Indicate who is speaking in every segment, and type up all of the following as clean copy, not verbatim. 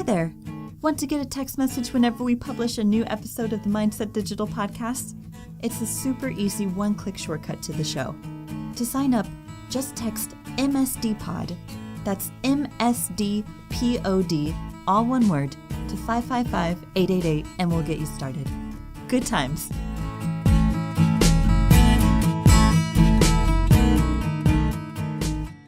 Speaker 1: there. Want to get a text message whenever we publish a new episode of the Mindset Digital podcast? It's a super easy one-click shortcut to the show. To sign up, just text MSDPOD, that's MSDPOD, all one word, to 555-888 and we'll get you started. Good times.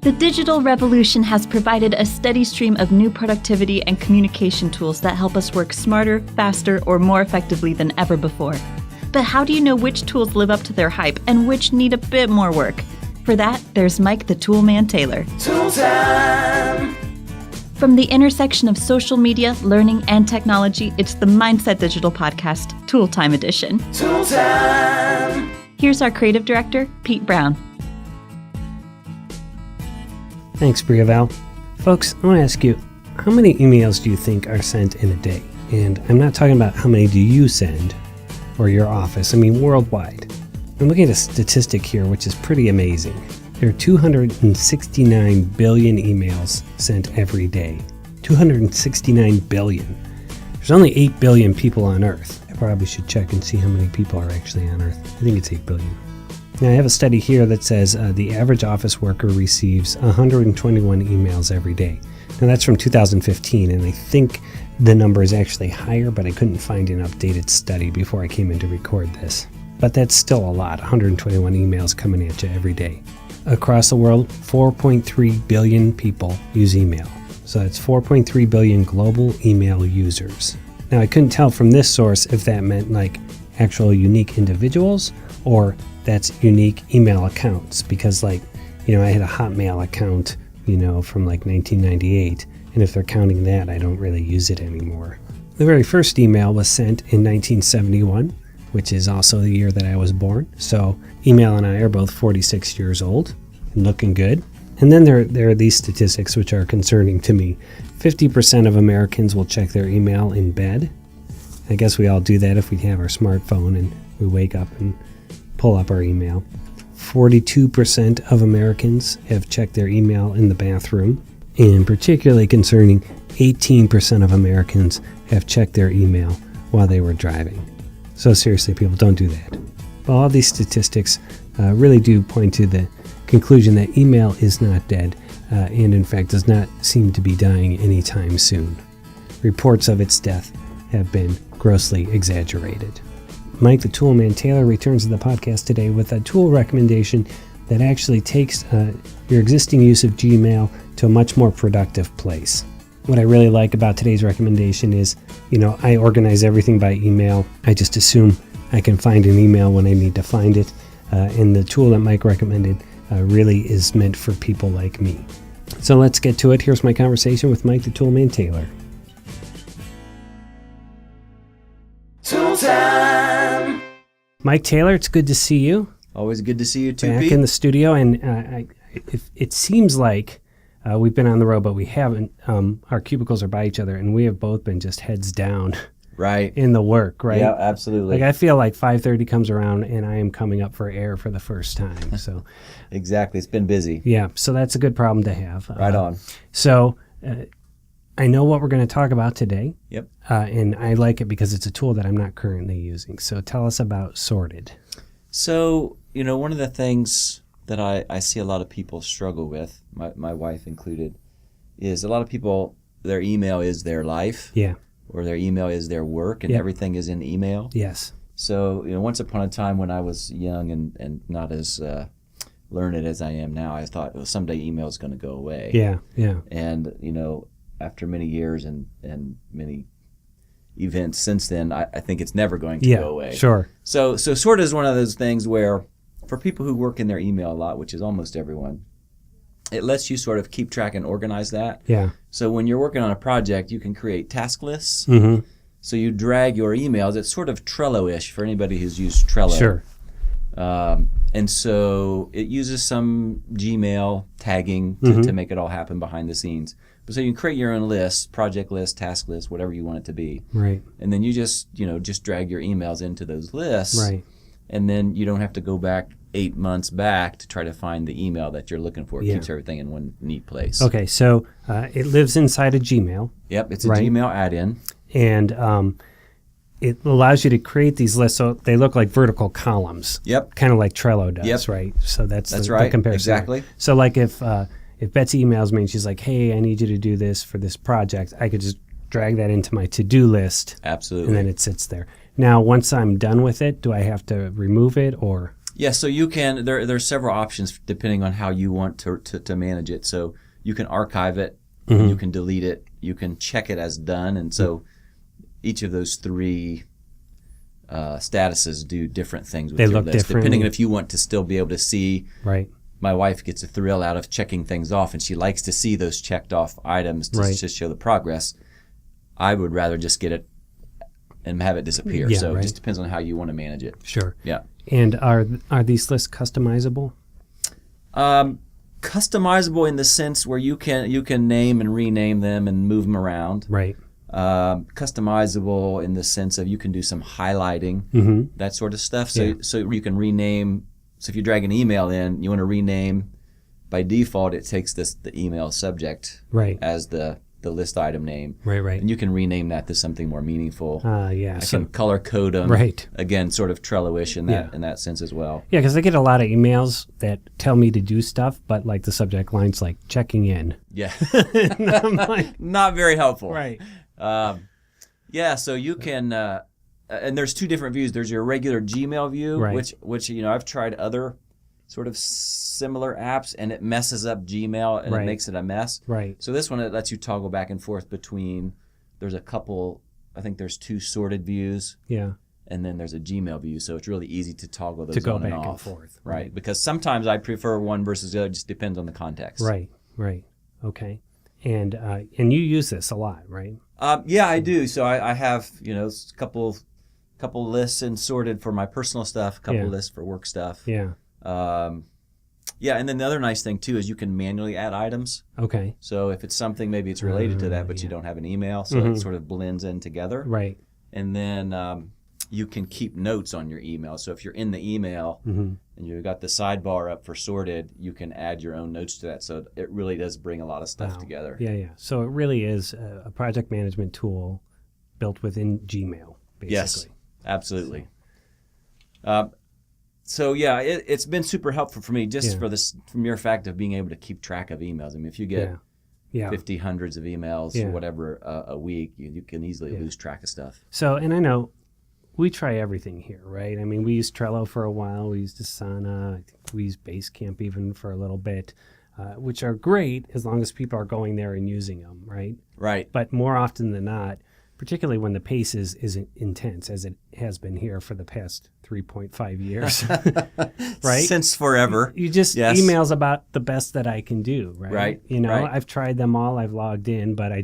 Speaker 1: The digital revolution has provided a steady stream of new productivity and communication tools that help us work smarter, faster, or more effectively than ever before. But how do you know which tools live up to their hype and which need a bit more work? For that, there's Mike the Toolman Taylor.
Speaker 2: Tool time!
Speaker 1: From the intersection of social media, learning, and technology, it's the Mindset Digital Podcast, Tool Time Edition.
Speaker 2: Tool time!
Speaker 1: Here's our creative director, Pete Brown.
Speaker 3: Thanks, Briavel. Folks, I want to ask you, how many emails do you think are sent in a day? And I'm not talking about how many do you send or your office. I mean, worldwide. I'm looking at a statistic here, which is pretty amazing. There are 269 billion emails sent every day. 269 billion. There's only 8 billion people on Earth. I probably should check and see how many people are actually on Earth. I think it's 8 billion. Now, I have a study here that says the average office worker receives 121 emails every day. Now, that's from 2015, and I think the number is actually higher, but I couldn't find an updated study before I came in to record this. But that's still a lot, 121 emails coming at you every day. Across the world, 4.3 billion people use email. So that's 4.3 billion global email users. Now, I couldn't tell from this source if that meant like actual unique individuals or that's unique email accounts, because I had a Hotmail account, from like 1998, and if they're counting that, I don't really use it anymore. The very first email was sent in 1971, which is also the year that I was born. So email and I are both 46 years old and looking good. And then there are these statistics which are concerning to me. 50% of Americans will check their email in bed. I guess we all do that if we have our smartphone and we wake up and pull up our email. 42% of Americans have checked their email in the bathroom, and particularly concerning, 18% of Americans have checked their email while they were driving. So seriously, people, don't do that. Well, all these statistics really do point to the conclusion that email is not dead, and in fact does not seem to be dying anytime soon. Reports of its death have been grossly exaggerated. Mike the Toolman Taylor returns to the podcast today with a tool recommendation that actually takes your existing use of Gmail to a much more productive place. What I really like about today's recommendation is, I organize everything by email. I just assume I can find an email when I need to find it. And the tool that Mike recommended really is meant for people like me. So let's get to it. Here's my conversation with Mike the Toolman Taylor.
Speaker 2: Tool time!
Speaker 3: Mike Taylor, it's good to see you.
Speaker 4: Always good to see you too,
Speaker 3: Back
Speaker 4: Pete.
Speaker 3: in the studio, and it seems like we've been on the road, but we haven't. Our cubicles are by each other, and we have both been just heads down
Speaker 4: Right.
Speaker 3: in the work, right?
Speaker 4: Yeah, absolutely.
Speaker 3: Like I feel like 5:30 comes around, and I am coming up for air for the first time. So
Speaker 4: Exactly. It's been busy.
Speaker 3: yeah, so that's a good problem to have.
Speaker 4: Right on.
Speaker 3: So I know what we're going to talk about today.
Speaker 4: Yep.
Speaker 3: And I like it because it's a tool that I'm not currently using. So tell us about Sorted.
Speaker 4: So, one of the things that I see a lot of people struggle with, my wife included, is a lot of people, their email is their life.
Speaker 3: Yeah.
Speaker 4: Or their email is their work, and
Speaker 3: Yep.
Speaker 4: everything is in email.
Speaker 3: Yes.
Speaker 4: So, once upon a time when I was young and not as learned as I am now, I thought, well, someday email is going to go away.
Speaker 3: Yeah. Yeah.
Speaker 4: And, after many years and many events since then, I think it's never going to go away.
Speaker 3: Sure.
Speaker 4: So Sorted is one of those things where, for people who work in their email a lot, which is almost everyone, it lets you sort of keep track and organize that.
Speaker 3: Yeah.
Speaker 4: So when you're working on a project, you can create task lists.
Speaker 3: Mm-hmm.
Speaker 4: So you drag your emails. It's sort of Trello-ish for anybody who's used Trello.
Speaker 3: Sure.
Speaker 4: And so it uses some Gmail tagging to make it all happen behind the scenes. So you can create your own list, project list, task list, whatever you want it to be.
Speaker 3: Right.
Speaker 4: And then you just drag your emails into those lists.
Speaker 3: Right.
Speaker 4: And then you don't have to go back 8 months back to try to find the email that you're looking for. It
Speaker 3: Yeah.
Speaker 4: keeps everything in one neat place.
Speaker 3: Okay, so it lives inside of Gmail,
Speaker 4: Yep, it's a
Speaker 3: Right.
Speaker 4: Gmail add-in.
Speaker 3: and it allows you to create these lists so they look like vertical columns.
Speaker 4: Yep.
Speaker 3: Kind of like Trello does,
Speaker 4: Yep.
Speaker 3: right? So that's the
Speaker 4: right,
Speaker 3: comparison.
Speaker 4: exactly.
Speaker 3: So like if Betsy emails me and she's like, hey, I need you to do this for this project, I could just drag that into my to-do list,
Speaker 4: Absolutely.
Speaker 3: and then it sits there. Now, once I'm done with it, do I have to remove it or?
Speaker 4: Yeah, so you can, there's several options depending on how you want to manage it. So you can archive it,
Speaker 3: Mm-hmm.
Speaker 4: you can delete it, you can check it as done. And so each of those three statuses do different things with
Speaker 3: They
Speaker 4: your
Speaker 3: look
Speaker 4: list.
Speaker 3: different.
Speaker 4: Depending on if you want to still be able to see,
Speaker 3: Right.
Speaker 4: my wife gets a thrill out of checking things off, and she likes to see those checked off items to
Speaker 3: Right.
Speaker 4: just show the progress. I would rather just get it and have it disappear.
Speaker 3: Yeah,
Speaker 4: So
Speaker 3: right.
Speaker 4: it just depends on how you want to manage it.
Speaker 3: Sure.
Speaker 4: Yeah.
Speaker 3: And are these lists customizable?
Speaker 4: Customizable in the sense where you can name and rename them and move them around.
Speaker 3: Right.
Speaker 4: Customizable in the sense of you can do some highlighting,
Speaker 3: Mm-hmm.
Speaker 4: that sort of stuff. So
Speaker 3: Yeah.
Speaker 4: so you can rename. So if you drag an email in, you want to rename. By default, it takes the email subject
Speaker 3: Right.
Speaker 4: as the list item name,
Speaker 3: Right. Right.
Speaker 4: and you can rename that to something more meaningful.
Speaker 3: Yeah.
Speaker 4: I
Speaker 3: So,
Speaker 4: can color code them.
Speaker 3: Right.
Speaker 4: Again, sort of Trello-ish in
Speaker 3: Yeah.
Speaker 4: that sense as well.
Speaker 3: yeah, because I get a lot of emails that tell me to do stuff, but like the subject line's like checking in.
Speaker 4: Yeah.
Speaker 3: And I'm like,
Speaker 4: Not very helpful.
Speaker 3: right.
Speaker 4: Yeah, so you can, and there's two different views. There's your regular Gmail view,
Speaker 3: Right.
Speaker 4: which I've tried other sort of similar apps, and it messes up Gmail and
Speaker 3: Right.
Speaker 4: it makes it a mess.
Speaker 3: Right.
Speaker 4: So this one, it lets you toggle back and forth between. There's a couple. I think there's 2 sorted views,
Speaker 3: Yeah.
Speaker 4: and then there's a Gmail view. So it's really easy to toggle those
Speaker 3: To go
Speaker 4: on and
Speaker 3: back and
Speaker 4: off.
Speaker 3: forth.
Speaker 4: Right. Because sometimes I prefer one versus the other. It just depends on the context.
Speaker 3: Right. Right. Okay. And you use this a lot, right?
Speaker 4: Yeah, I do. So I have a couple lists and sorted for my personal stuff, a couple
Speaker 3: Yeah.
Speaker 4: lists for work stuff.
Speaker 3: Yeah.
Speaker 4: Yeah, and then the other nice thing too is you can manually add items.
Speaker 3: Okay.
Speaker 4: So if it's something, maybe it's related to that, but you don't have an email, so it sort of blends in together.
Speaker 3: Right.
Speaker 4: And then you can keep notes on your email. So if you're in the email and you've got the sidebar up for sorted, you can add your own notes to that. So it really does bring a lot of stuff
Speaker 3: Wow.
Speaker 4: together.
Speaker 3: Yeah. Yeah. So it really is a project management tool built within Gmail, basically.
Speaker 4: Yes, absolutely. So yeah, it's been super helpful for me just
Speaker 3: Yeah.
Speaker 4: for this, from your fact of being able to keep track of emails. I mean, if you get
Speaker 3: Yeah. Yeah.
Speaker 4: 50, hundreds of emails
Speaker 3: Yeah.
Speaker 4: or whatever a week, you can easily
Speaker 3: Yeah.
Speaker 4: lose track of stuff.
Speaker 3: So, and I know we try everything here, right? I mean, we used Trello for a while. We used Asana. I think we used Basecamp even for a little bit, which are great as long as people are going there and using them, right?
Speaker 4: Right.
Speaker 3: But more often than not, particularly when the pace is intense, as it has been here for the past 3.5 years, right?
Speaker 4: Since forever.
Speaker 3: You just
Speaker 4: Yes.
Speaker 3: emails about the best that I can do, right?
Speaker 4: Right,
Speaker 3: You know,
Speaker 4: right.
Speaker 3: I've tried them all. I've logged in, but I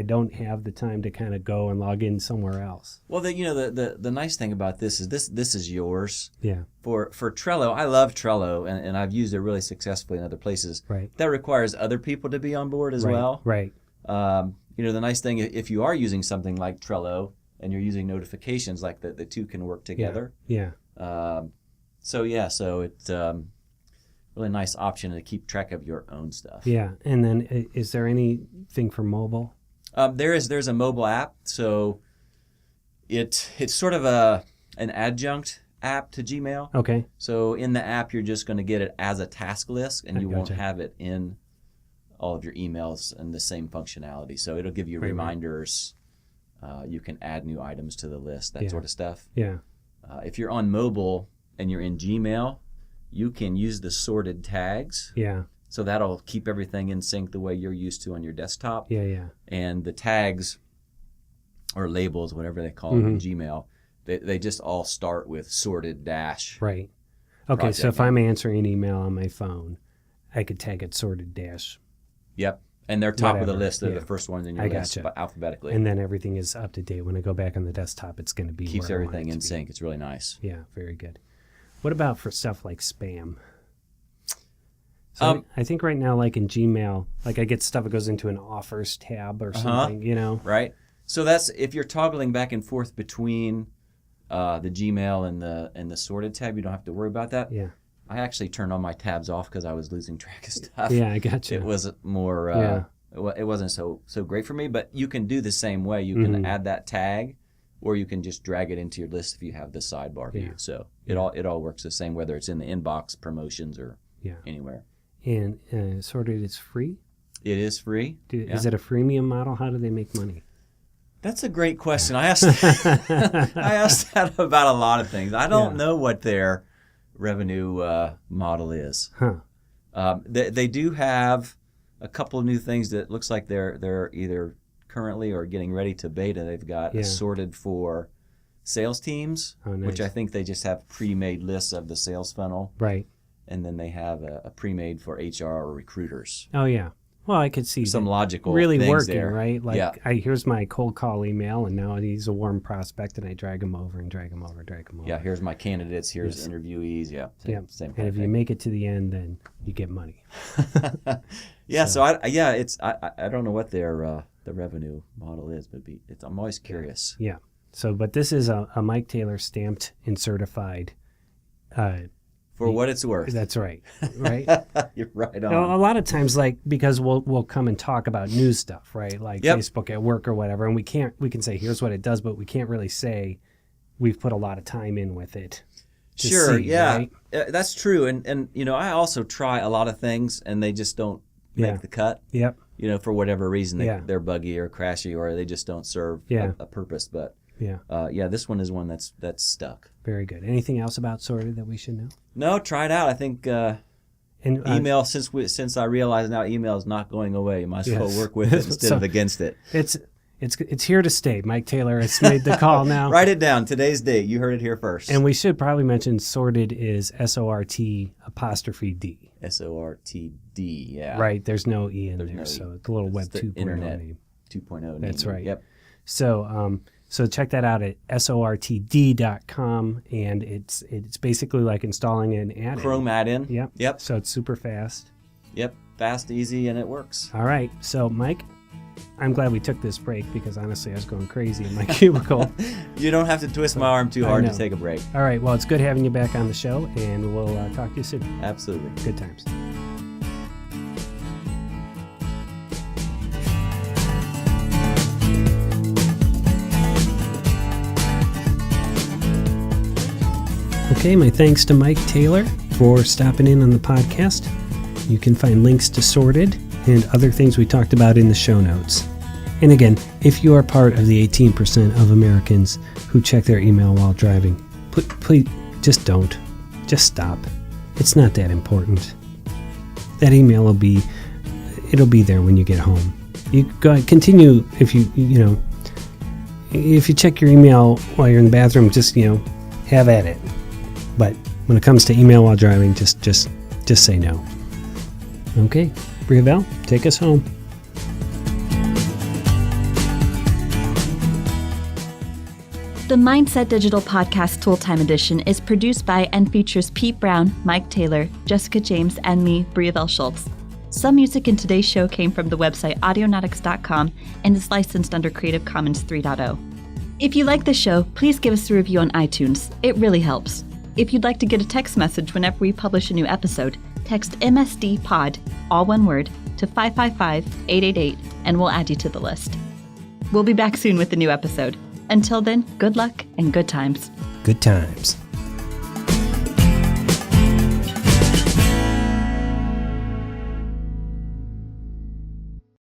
Speaker 3: don't have the time to kind of go and log in somewhere else.
Speaker 4: Well, the nice thing about this is yours.
Speaker 3: Yeah.
Speaker 4: For Trello, I love Trello, and I've used it really successfully in other places.
Speaker 3: Right.
Speaker 4: That requires other people to be on board as
Speaker 3: Right.
Speaker 4: well.
Speaker 3: Right.
Speaker 4: The nice thing, if you are using something like Trello and you're using notifications, like the two can work together.
Speaker 3: Yeah.
Speaker 4: So it's really nice option to keep track of your own stuff.
Speaker 3: Yeah. And then is there anything for mobile?
Speaker 4: There's a mobile app, so it's sort of an adjunct app to Gmail.
Speaker 3: Okay.
Speaker 4: So in the app, you're just going to get it as a task list, and you won't
Speaker 3: Gotcha.
Speaker 4: have it in all of your emails and the same functionality. So it'll give you
Speaker 3: Right.
Speaker 4: reminders. You can add new items to the list, that
Speaker 3: Yeah.
Speaker 4: sort of stuff.
Speaker 3: Yeah.
Speaker 4: If you're on mobile and you're in Gmail, you can use the sorted tags.
Speaker 3: Yeah.
Speaker 4: So that'll keep everything in sync the way you're used to on your desktop.
Speaker 3: Yeah. Yeah.
Speaker 4: And the tags or labels, whatever they call them in Gmail, they just all start with sorted dash.
Speaker 3: Right. Okay.
Speaker 4: Project
Speaker 3: So if
Speaker 4: name.
Speaker 3: I'm answering an email on my phone, I could tag it sorted dash,
Speaker 4: Yep. And they're top of the
Speaker 3: Whatever,
Speaker 4: list. They're
Speaker 3: yeah.
Speaker 4: the first ones in your
Speaker 3: I
Speaker 4: list
Speaker 3: gotcha.
Speaker 4: alphabetically.
Speaker 3: and then everything is up to date. When I go back on the desktop, it's going to be
Speaker 4: Keeps
Speaker 3: where I want
Speaker 4: everything
Speaker 3: it
Speaker 4: in
Speaker 3: to be.
Speaker 4: sync. It's really nice.
Speaker 3: Yeah. Very good. What about for stuff like spam? So
Speaker 4: Um,
Speaker 3: I think right now, like in Gmail, like I get stuff that goes into an offers tab or something, you know?
Speaker 4: Right? So that's if you're toggling back and forth between the Gmail and the sorted tab, you don't have to worry about that.
Speaker 3: Yeah.
Speaker 4: I actually turned all my tabs off because I was losing track of stuff.
Speaker 3: Yeah, I got you.
Speaker 4: It was more. It wasn't so great for me. But you can do the same way. You can add that tag, or you can just drag it into your list if you have the sidebar view. So it all works the same, whether it's in the inbox, promotions, or anywhere.
Speaker 3: And Sorted is free?
Speaker 4: It is free.
Speaker 3: Is it a freemium model? How do they make money?
Speaker 4: That's a great question. I asked I asked that about a lot of things. I don't know what their revenue model is. They do have a couple of new things that looks like they're either currently or getting ready to beta. They've got Sorted for sales teams, which I think they just have pre-made lists of the sales funnel.
Speaker 3: Right.
Speaker 4: And then they have a pre-made for HR or recruiters.
Speaker 3: Oh, yeah. Well, I could see
Speaker 4: some logical
Speaker 3: really
Speaker 4: things
Speaker 3: working,
Speaker 4: there.
Speaker 3: right? Like, here's my cold call email, and now he's a warm prospect, and I drag him over and drag him over, drag him over.
Speaker 4: Yeah, here's my candidates, here's interviewees. Yeah, same
Speaker 3: and if you make it to the end, then you get money.
Speaker 4: So I don't know what their the revenue model is, but I'm always curious.
Speaker 3: Yeah. So, but this is a Mike Taylor stamped and certified.
Speaker 4: For what it's worth.
Speaker 3: That's right. Right?
Speaker 4: You're right on.
Speaker 3: A lot of times, because we'll come and talk about news stuff, right? Like Facebook at work or whatever, and we can say, here's what it does, but we can't really say we've put a lot of time in with it. Right?
Speaker 4: That's true. And I also try a lot of things, and they just don't make the cut.
Speaker 3: Yep.
Speaker 4: For whatever reason, they're buggy or crashy, or they just don't serve a purpose. But this one is one that's stuck.
Speaker 3: Very good. Anything else about Sorted that we should know?
Speaker 4: No, try it out. I think email, since I realize now email is not going away, you might as well work with it instead of against it.
Speaker 3: It's here to stay. Mike Taylor has made the call now.
Speaker 4: Write it down. Today's date. You heard it here first.
Speaker 3: And we should probably mention Sorted is SORT''D.
Speaker 4: SORTD, yeah.
Speaker 3: Right. There's no E in there, so it's a little Web 2.0
Speaker 4: Internet
Speaker 3: name.
Speaker 4: 2.0
Speaker 3: That's
Speaker 4: name.
Speaker 3: right.
Speaker 4: Yep.
Speaker 3: So check that out at sortd.com, and it's basically like installing an add-in.
Speaker 4: Chrome add-in.
Speaker 3: Yep. So it's super fast.
Speaker 4: Yep. Fast, easy, and it works.
Speaker 3: All right. So Mike, I'm glad we took this break because honestly I was going crazy in my cubicle.
Speaker 4: You don't have to twist my arm too hard to take a break.
Speaker 3: All right. Well, it's good having you back on the show, and we'll talk to you soon.
Speaker 4: Absolutely.
Speaker 3: Good times. Okay, my thanks to Mike Taylor for stopping in on the podcast. You can find links to Sorted and other things we talked about in the show notes. And again, if you are part of the 18% of Americans who check their email while driving, please just don't. Just stop. It's not that important. That email will be there when you get home. You go continue if if you check your email while you're in the bathroom, just have at it. But when it comes to email while driving, just say no. Okay, Briavel, take us home.
Speaker 1: The Mindset Digital Podcast Tooltime Edition is produced by and features Pete Brown, Mike Taylor, Jessica James, and me, Briavel Schultz. Some music in today's show came from the website audionautics.com and is licensed under Creative Commons 3.0. If you like the show, please give us a review on iTunes. It really helps. If you'd like to get a text message whenever we publish a new episode, text MSD-POD, all one word, to 555-888, and we'll add you to the list. We'll be back soon with a new episode. Until then, good luck and good times.
Speaker 3: Good times.